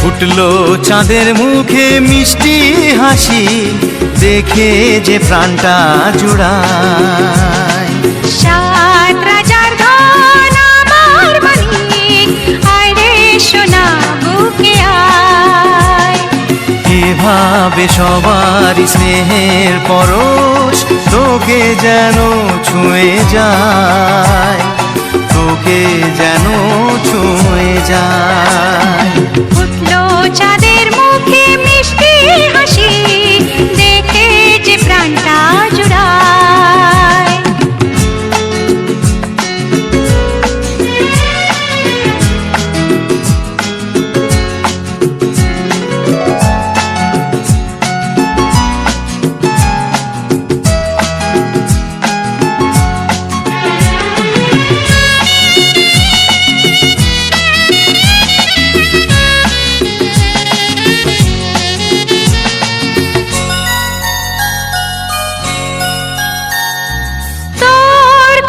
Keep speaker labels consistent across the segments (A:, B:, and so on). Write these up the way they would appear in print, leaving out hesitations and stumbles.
A: ফুটলো চাঁদের মুখে মিষ্টি হাসি, দেখে যে প্রাণটা জুড়ায়।
B: সাত রাজার ধন আমার মানিক, আয় রে সোনা বুকে আয়।
A: এভাবে সবার স্নেহের পরশ তোকে যেন ছুঁয়ে যায়, তোকে যেন ছুঁয়ে যায়।
B: ফুটলো চাঁদের মুখে মিষ্টি হাসি, দেখে যে প্রাণটা জুড়ায়।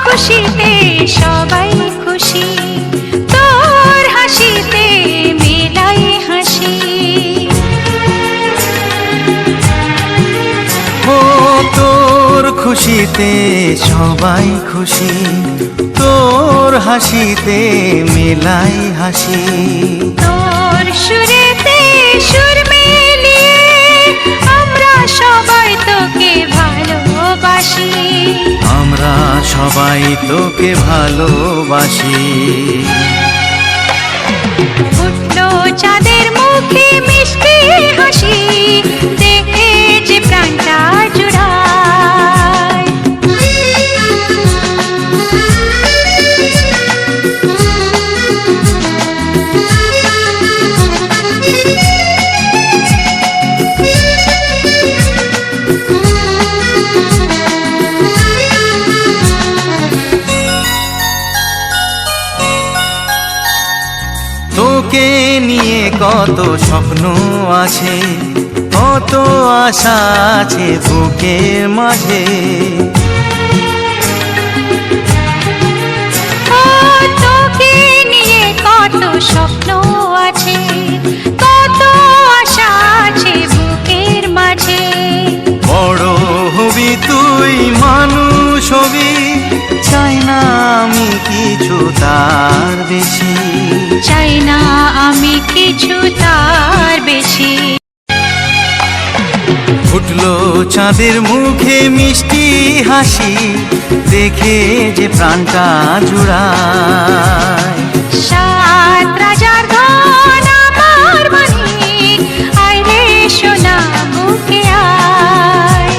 B: খুশিতে সবাই খুশি, তোর হাসিতে মেলাই হাসি।
A: ও তোর খুশিতে সবাই খুশি, তোর হাসিতে মেলাই হাসি।
B: তোর সুরেতে সুর মিলিয়ে আমরা সবাই তোকে ভালোবাসি,
A: আমরা সবাই তোকে ভালোবাসি।
B: ফুটলো চাঁদের মুখে মিষ্টি হাসি, দেখে যে প্রাণটা জুড়ায়।
A: তোকে নিয়ে কত স্বপ্ন আছে, কত আশা আছে বুকের মাঝে।
B: তোকে নিয়ে কত স্বপ্ন আছে, কত আশা আছে বুকের মাঝে।
A: বড় হবি তুই, মানুষ হবি, চাই না আমি কিছু তার বেশি,
B: চাই না আমি কিছু তার বেশি।
A: ফুটলো চাঁদের মুখে মিষ্টি হাসি, দেখে যে প্রাণটা জুড়ায়।
B: সাত রাজার ধন আমার মানিক, আয় রে সোনা বুকে আয়।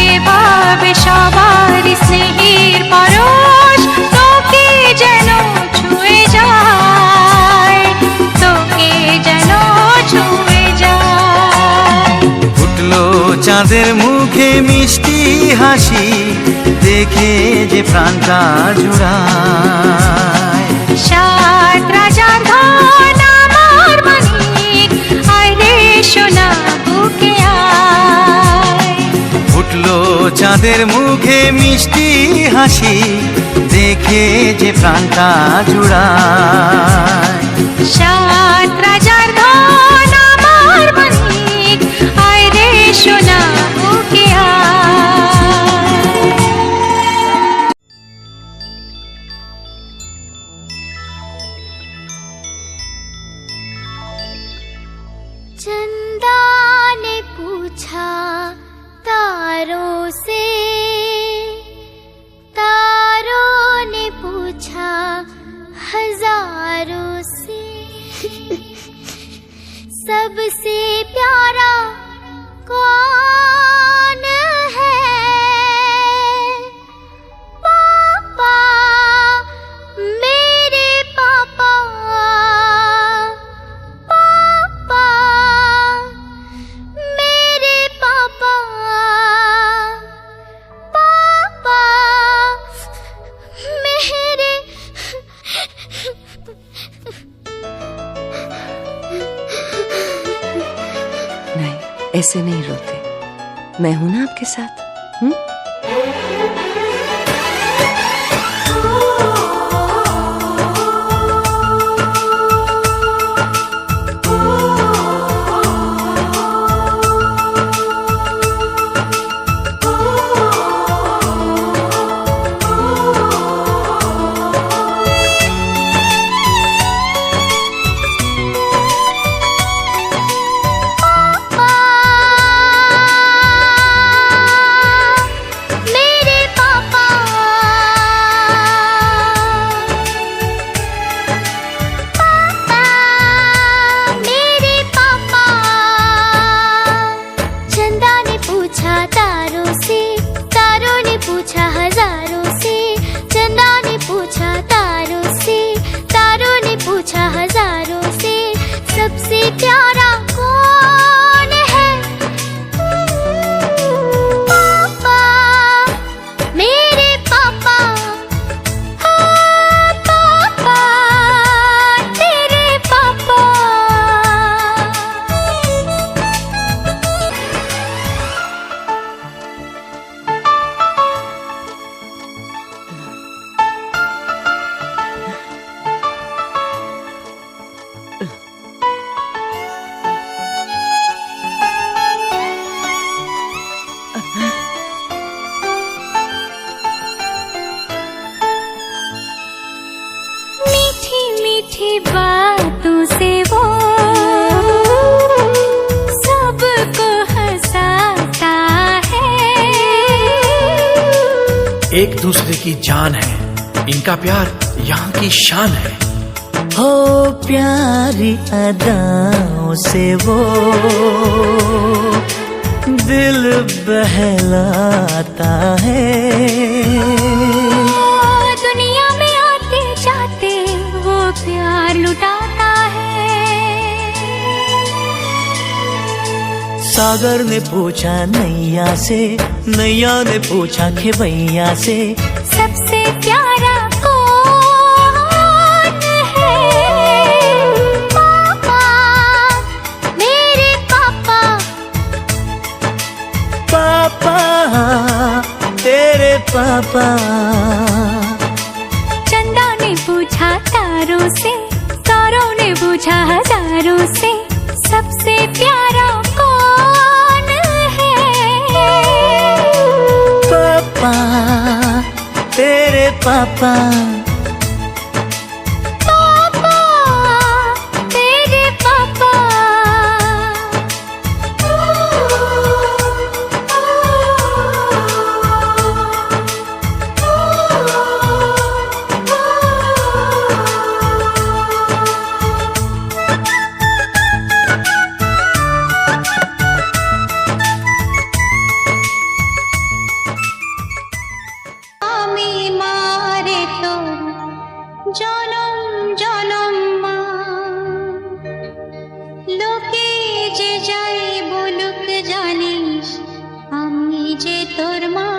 B: এভাবে সবার স্নেহের পরশ তোকে যেন ছুঁয়ে যায়, তোকে যেন ছুঁয়ে যায়।
A: ফুটলো চাঁদের মুখে মিষ্টি হাসি, দেখে যে প্রাণটা জুড়ায়।
B: সাত রাজার ধন আমার মানিক, আয় রে সোনা বুকে আয়।
A: ফুটলো চাঁদের মুখে মিষ্টি হাসি, দেখে যে প্রাণটা জুড়ায়।
B: সাত রাজার ধন আমার মানিক, আয় রে সোনা বুকে আয়।
C: चंदा ने पूछा तारों से, तारों ने पूछा हजारों से, सबसे प्यारा कौन है? पापा, मेरे पापा, पापा, मेरे पापा।
D: से नहीं रोते, मैं हूं ना आपके साथ।
C: मेरे पापा, पापा, मेरे पापा। चंदा ने पूछा तारों से, तारों ने पूछा हजारों से। चंदा ने पूछा तारों से, तारों ने पूछा हजारों से। सबसे प्यारा कौन है? पापा, मेरे पापा। हाँ, पापा, तेरे पापा। मीठी मीठी बातों से वो सबको हंसाता है।
E: एक दूसरे की जान है, इनका प्यार यहाँ की शान है।
A: हो प्यारी अदाओं से वो दिल बहलाता है।
B: दुनिया में आते जाते वो प्यार लुटाता है।
A: सागर ने पूछा नैया से, नैया ने पूछा खेवैया से।
B: सबसे प्यारा कौन है?
C: पापा, मेरे पापा।
A: पापा, तेरे पापा।
B: चंदा ने पूछा तारों से, तारों ने पूछा हजारों से। सबसे प्यारा कौन है?
A: पापा, तेरे पापा।
B: पापा, तेरे पापा। আমি মারে তোর জনম জনম মা। লোকে যে যাই বলুক জানিস আমি যে তোর মা।